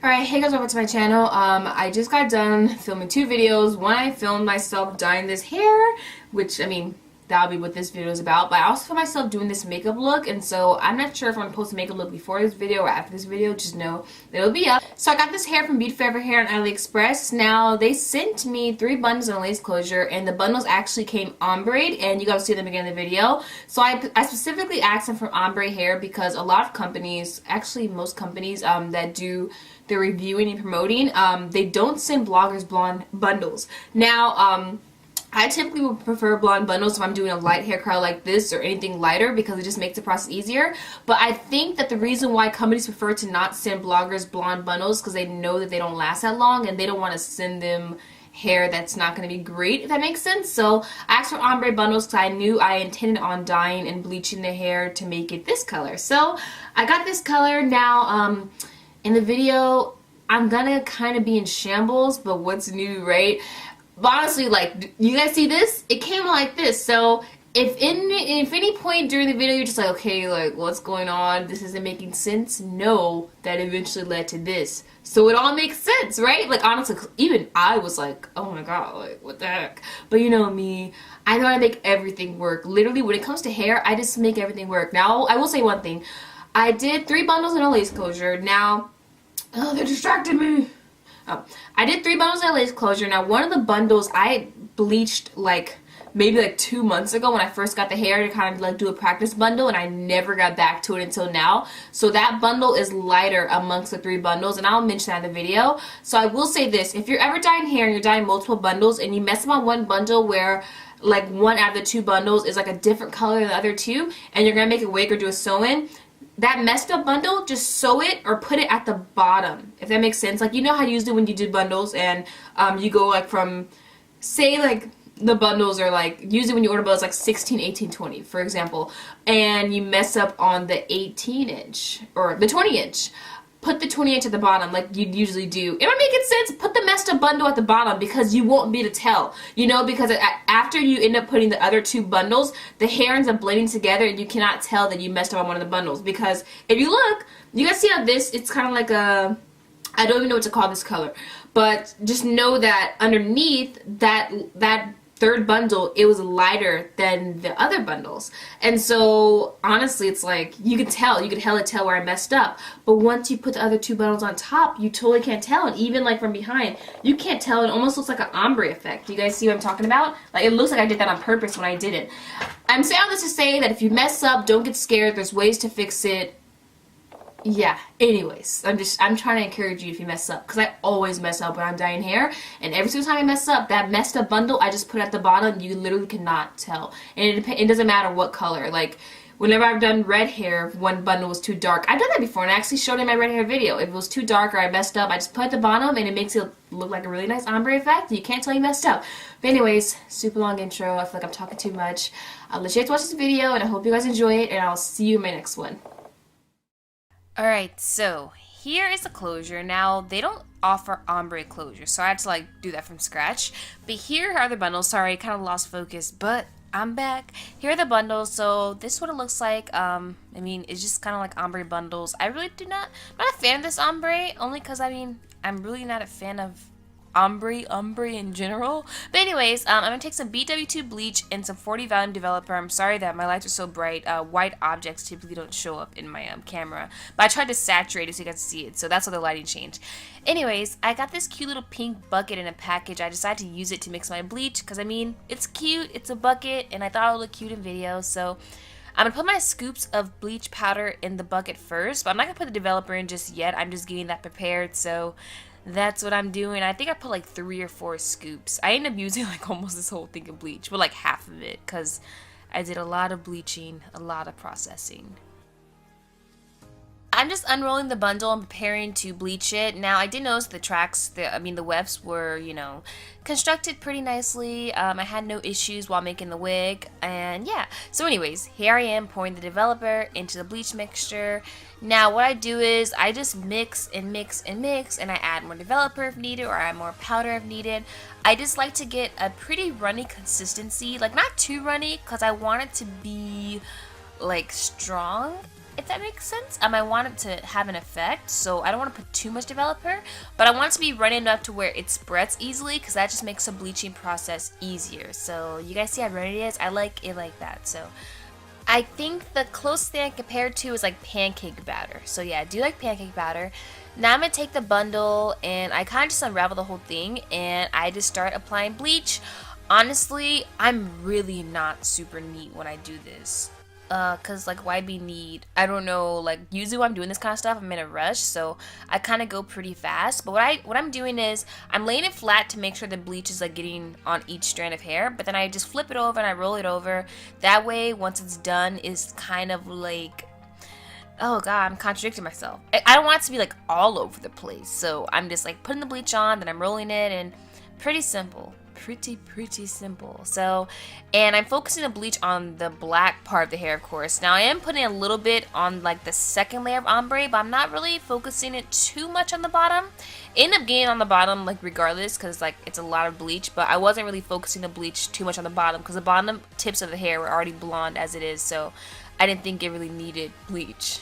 Alright, hey guys, welcome to my channel. I just got done filming two videos. One, I filmed myself dyeing this hair, which, I mean, that'll be what this video is about. But I also filmed myself doing this makeup look, and so I'm not sure if I'm going to post a makeup look before this video or after this video. Just know that it'll be up. So I got this hair from Beauty Forever Hair on AliExpress. Now, they sent me 3 bundles in a lace closure, and the bundles actually came ombre, and you guys will see them again in the video. So I specifically asked them for ombre hair because a lot of companies, actually most companies that do the reviewing and promoting, they don't send bloggers blonde bundles. Now, I typically would prefer blonde bundles if I'm doing a light hair color like this or anything lighter because it just makes the process easier. But I think that the reason why companies prefer to not send bloggers blonde bundles because they know that they don't last that long and they don't want to send them hair that's not going to be great, if that makes sense. So I asked for ombre bundles because I knew I intended on dyeing and bleaching the hair to make it this color. So I got this color. Now, in the video, I'm gonna kind of be in shambles, but what's new, right? But honestly, like, you guys see this? It came like this. So if any point during the video you're just like, okay, like, what's going on? This isn't making sense. No, that eventually led to this. So it all makes sense, right? Like, honestly, even I was like, oh my god, like, what the heck? But you know me, I know how to make everything work. Literally, when it comes to hair, I just make everything work. Now, I will say one thing. I did 3 bundles in a lace closure. Now, oh, they distracted me. Oh, I did 3 bundles in a lace closure. Now, one of the bundles I bleached maybe 2 months ago when I first got the hair to kind of like do a practice bundle, and I never got back to it until now. So that bundle is lighter amongst the 3 bundles, and I'll mention that in the video. So I will say this: if you're ever dyeing hair and you're dyeing multiple bundles and you mess up on one bundle where like one out of the 2 bundles is like a different color than the other 2, and you're gonna make a wig or do a sew-in, that messed up bundle, just sew it or put it at the bottom, if that makes sense. Like, you know how you used to when you did bundles and you go like from, say like the bundles are like, usually when you order bundles like 16, 18, 20 for example, and you mess up on the 18 inch or the 20 inch. Put the 20 inch at the bottom like you'd usually do. It would make it sense. Put the messed up bundle at the bottom because you won't be able to tell. You know, because after you end up putting the other 2 bundles, the hair ends up blending together and you cannot tell that you messed up on one of the bundles. Because if you look, you guys see how this, it's kind of like a, I don't even know what to call this color. But just know that underneath that 3rd bundle, it was lighter than the other bundles. And so honestly, it's like you could hella tell where I messed up. But once you put the other 2 bundles on top, you totally can't tell. And even like from behind, you can't tell. It almost looks like an ombre effect. Do you guys see what I'm talking about? Like, it looks like I did that on purpose when I did it. I'm saying all this to say that if you mess up, don't get scared. There's ways to fix it. Yeah, anyways, I'm trying to encourage you if you mess up, because I always mess up when I'm dyeing hair, and every single time I mess up, that messed up bundle I just put at the bottom, you literally cannot tell. And it doesn't matter what color. Like, whenever I've done red hair, if one bundle was too dark, I've done that before, and I actually showed it in my red hair video. If it was too dark or I messed up, I just put it at the bottom, and it makes it look like a really nice ombre effect. You can't tell you messed up. But anyways, super long intro. I feel like I'm talking too much. I'll let you guys watch this video, and I hope you guys enjoy it, and I'll see you in my next one. Alright, so here is the closure. Now, they don't offer ombre closure, so I had to like do that from scratch. But here are the bundles. Sorry, I kind of lost focus, but I'm back. Here are the bundles. So this is what it looks like. I mean, it's just kind of like ombre bundles. I really not a fan of this ombre, only because I mean, I'm really not a fan of ombre in general. But anyways, I'm gonna take some BW2 bleach and some 40 volume developer. I'm sorry that my lights are so bright. White objects typically don't show up in my camera, but I tried to saturate it so you guys see it, so that's why the lighting changed. Anyways, I got this cute little pink bucket in a package. I decided to use it to mix my bleach because I mean, it's cute, it's a bucket, and I thought it would look cute in video. So I'm gonna put my scoops of bleach powder in the bucket first, but I'm not gonna put the developer in just yet. I'm just getting that prepared, so that's what I'm doing. I think I put like 3 or 4 scoops. I ended up using like almost this whole thing of bleach, but like half of it, because I did a lot of bleaching, a lot of processing. I'm just unrolling the bundle and preparing to bleach it. Now, I did notice the tracks, the wefts were, you know, constructed pretty nicely. I had no issues while making the wig, and yeah. So anyways, here I am pouring the developer into the bleach mixture. Now, what I do is I just mix and mix and mix, and I add more developer if needed, or I add more powder if needed. I just like to get a pretty runny consistency, like not too runny, because I want it to be like strong. if that makes sense. I want it to have an effect, so I don't want to put too much developer, but I want it to be runny enough to where it spreads easily, because that just makes the bleaching process easier. So you guys see how runny it is? I like it like that. So I think the closest thing I compare it to is like pancake batter. So yeah, I do like pancake batter. Now I'm going to take the bundle and I kind of just unravel the whole thing and I just start applying bleach. Honestly, I'm really not super neat when I do this. Cause like why be neat? I don't know, like usually when I'm doing this kind of stuff I'm in a rush, so I kind of go pretty fast. But what I'm doing is I'm laying it flat to make sure the bleach is like getting on each strand of hair, but then I just flip it over and I roll it over. That way once it's done it's kind of like, oh god, I'm contradicting myself. I don't want it to be like all over the place, so I'm just like putting the bleach on, then I'm rolling it, and pretty simple. Pretty simple. So, and I'm focusing the bleach on the black part of the hair, of course. Now I am putting a little bit on like the second layer of ombre, but I'm not really focusing it too much on the bottom. End up getting on the bottom like regardless, because like it's a lot of bleach, but I wasn't really focusing the bleach too much on the bottom because the bottom tips of the hair were already blonde as it is, so I didn't think it really needed bleach.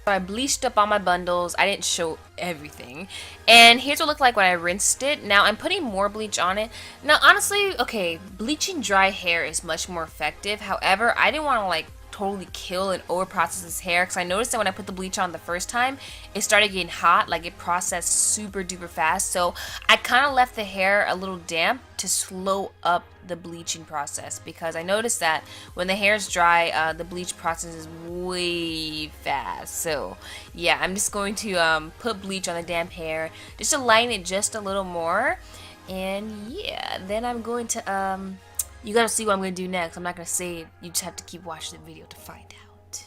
So I bleached up all my bundles. I didn't show everything. And here's what it looked like when I rinsed it. Now I'm putting more bleach on it. Now honestly, okay, bleaching dry hair is much more effective. However, I didn't want to like totally kill and over process this hair because I noticed that when I put the bleach on the first time it started getting hot, like it processed super duper fast, so I kind of left the hair a little damp to slow up the bleaching process because I noticed that when the hair is dry the bleach process is way fast. So yeah, I'm just going to put bleach on the damp hair just to lighten it just a little more, and yeah, then I'm going to you gotta see what I'm gonna do next. I'm not gonna say it. You just have to keep watching the video to find out.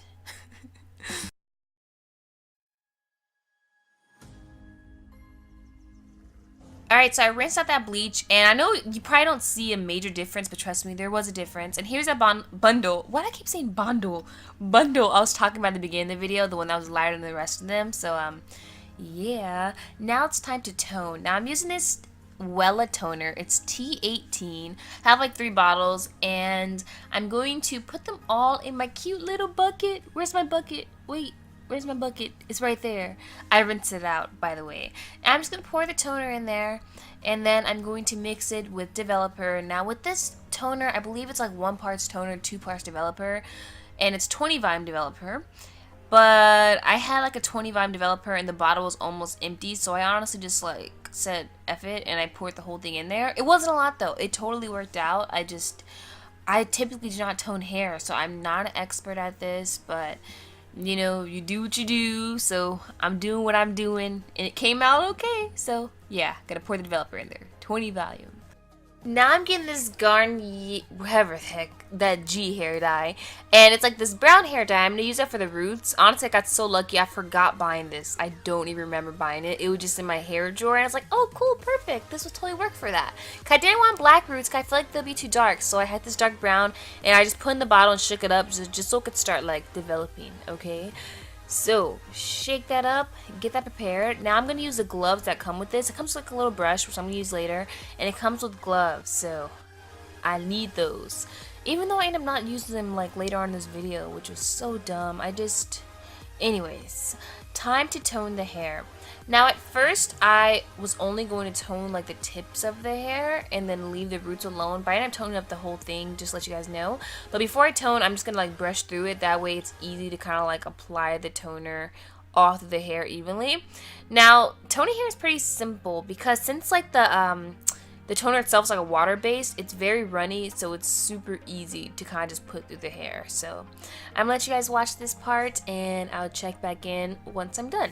Alright, so I rinsed out that bleach, and I know you probably don't see a major difference, but trust me, there was a difference. And here's that bundle. Why do I keep saying bundle? Bundle I was talking about at the beginning of the video, the one that was lighter than the rest of them. So, yeah. Now it's time to tone. Now I'm using this Wella toner. It's T18. I have like 3 bottles and I'm going to put them all in my cute little bucket. Where's my bucket? Wait, where's my bucket? It's right there. I rinsed it out, by the way. And I'm just going to pour the toner in there and then I'm going to mix it with developer. Now with this toner, I believe it's like 1 parts toner, 2 parts developer, and it's 20 volume developer. But I had like a 20 volume developer and the bottle was almost empty, so I honestly just like said F it and I poured the whole thing in there. It wasn't a lot though. It totally worked out. I typically do not tone hair, so I'm not an expert at this, but you know, you do what you do, so I'm doing what I'm doing and it came out okay. So yeah, gotta pour the developer in there. 20 volume. Now I'm getting this Garnier, whatever the heck, that G hair dye. And it's like this brown hair dye. I'm going to use that for the roots. Honestly, I got so lucky I forgot buying this. I don't even remember buying it. It was just in my hair drawer. And I was like, oh, cool, perfect. This will totally work for that. Because I didn't want black roots because I feel like they'll be too dark. So I had this dark brown. And I just put in the bottle and shook it up just so it could start like developing, okay? So, shake that up, get that prepared. Now I'm going to use the gloves that come with this. It comes with like a little brush, which I'm going to use later. And it comes with gloves, so I need those. Even though I end up not using them like later on in this video, which was so dumb. Anyways, time to tone the hair. Now at first I was only going to tone like the tips of the hair and then leave the roots alone, but I ended up toning up the whole thing, just to let you guys know. But before I tone, I'm just gonna like brush through it, that way it's easy to kind of like apply the toner all through the hair evenly. Now, toning hair is pretty simple because since like the toner itself is like a water base, it's very runny, so it's super easy to kind of just put through the hair. So I'm gonna let you guys watch this part and I'll check back in once I'm done.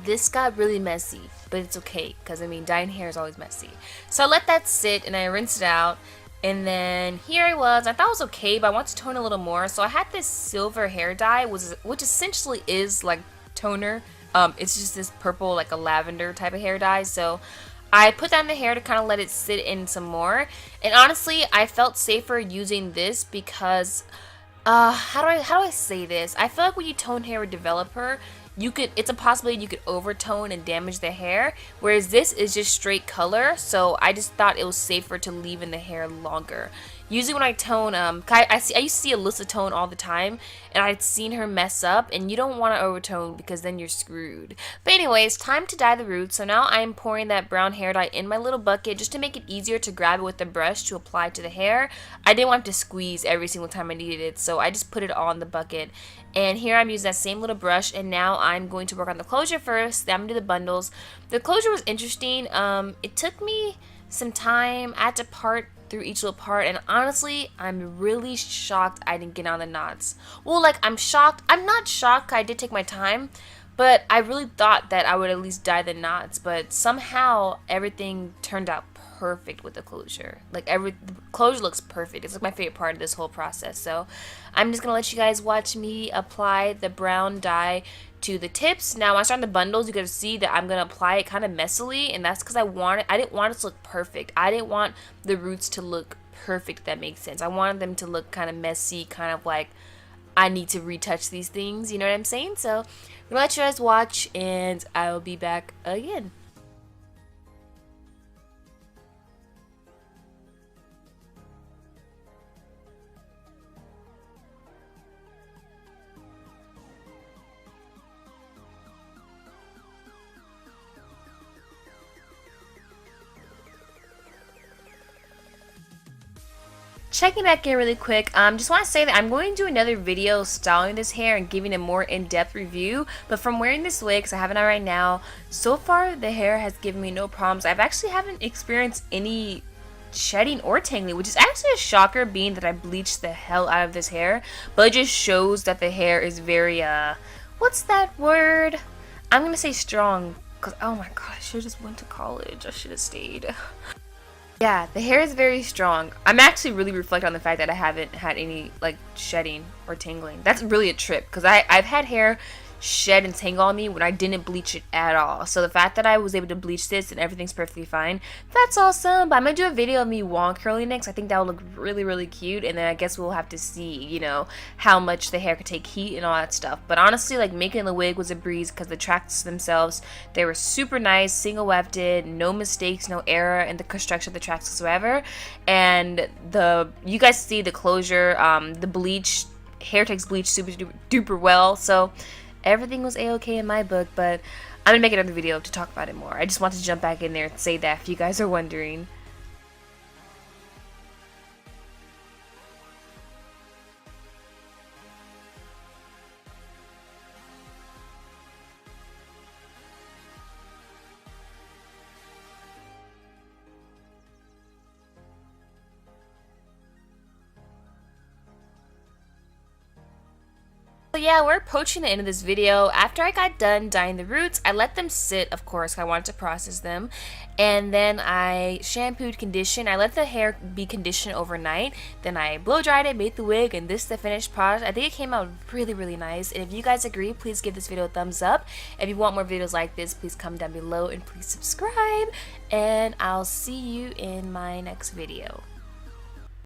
This got really messy, but it's okay because I mean dyeing hair is always messy. So I let that sit and I rinsed it out, and then here I was. I thought it was okay, but I want to tone a little more. So I had this silver hair dye, which essentially is like toner. It's just this purple, like a lavender type of hair dye. So I put that in the hair to kind of let it sit in some more. And honestly, I felt safer using this because how do I say this? I feel like when you tone hair with developer, it's a possibility you could overtone and damage the hair, whereas this is just straight color. So I just thought it was safer to leave in the hair longer. Usually when I tone, I used to see Alyssa tone all the time, and I'd seen her mess up, and you don't want to overtone because then you're screwed. But anyways, time to dye the roots. So now I'm pouring that brown hair dye in my little bucket just to make it easier to grab it with the brush to apply to the hair. I didn't want to squeeze every single time I needed it, so I just put it all in the bucket. And here I'm using that same little brush, and now I'm going to work on the closure first. Then I'm going to do the bundles. The closure was interesting. It took me some time. I had to part through each little part, and honestly, I'm really shocked I didn't get on the knots. Well, like, I'm shocked. I'm not shocked. I did take my time, but I really thought that I would at least dye the knots, but somehow everything turned out perfect with the closure. Like, the closure looks perfect. It's like my favorite part of this whole process. So I'm just gonna let you guys watch me apply the brown dye to the tips. Now, when I start on the bundles, you can see that I'm gonna apply it kind of messily, and that's because I didn't want it to look perfect. I didn't want the roots to look perfect, if that makes sense. I wanted them to look kind of messy, kind of like I need to retouch these things, you know what I'm saying? So I'm gonna let you guys watch, and I will be back again. Checking back in really quick, just want to say that I'm going to do another video styling this hair and giving a more in-depth review, but from wearing this wig, because I have it on right now, so far the hair has given me no problems. I've actually haven't experienced any shedding or tangling, which is actually a shocker being that I bleached the hell out of this hair, but it just shows that the hair is very, what's that word? I'm going to say strong, because, oh my god, I should have just went to college. I should have stayed. Yeah, the hair is very strong. I'm actually really reflecting on the fact that I haven't had any like shedding or tangling. That's really a trip because I've had hair shed and tangle on me when I didn't bleach it at all. So the fact that I was able to bleach this and everything's perfectly fine, that's awesome. But I'm gonna do a video of me wand curling next. I think that would look really, really cute, and then I guess we'll have to see, you know, how much the hair could take heat and all that stuff. But honestly, like, making the wig was a breeze because the tracks themselves, they were super nice, single wefted, no mistakes, no error in the construction of the tracks whatsoever. And you guys see the closure, the bleach, hair takes bleach super duper well. So everything was a-okay in my book, but I'm gonna make another video to talk about it more. I just want to jump back in there and say that if you guys are wondering. yeah, we're approaching the end of this video. After I got done dyeing the roots, I let them sit, of course, I wanted to process them. And then I shampooed, conditioned. I let the hair be conditioned overnight. Then I blow dried it, made the wig, and this is the finished product. I think it came out really, really nice. And if you guys agree, please give this video a thumbs up. If you want more videos like this, please comment down below and please subscribe. And I'll see you in my next video.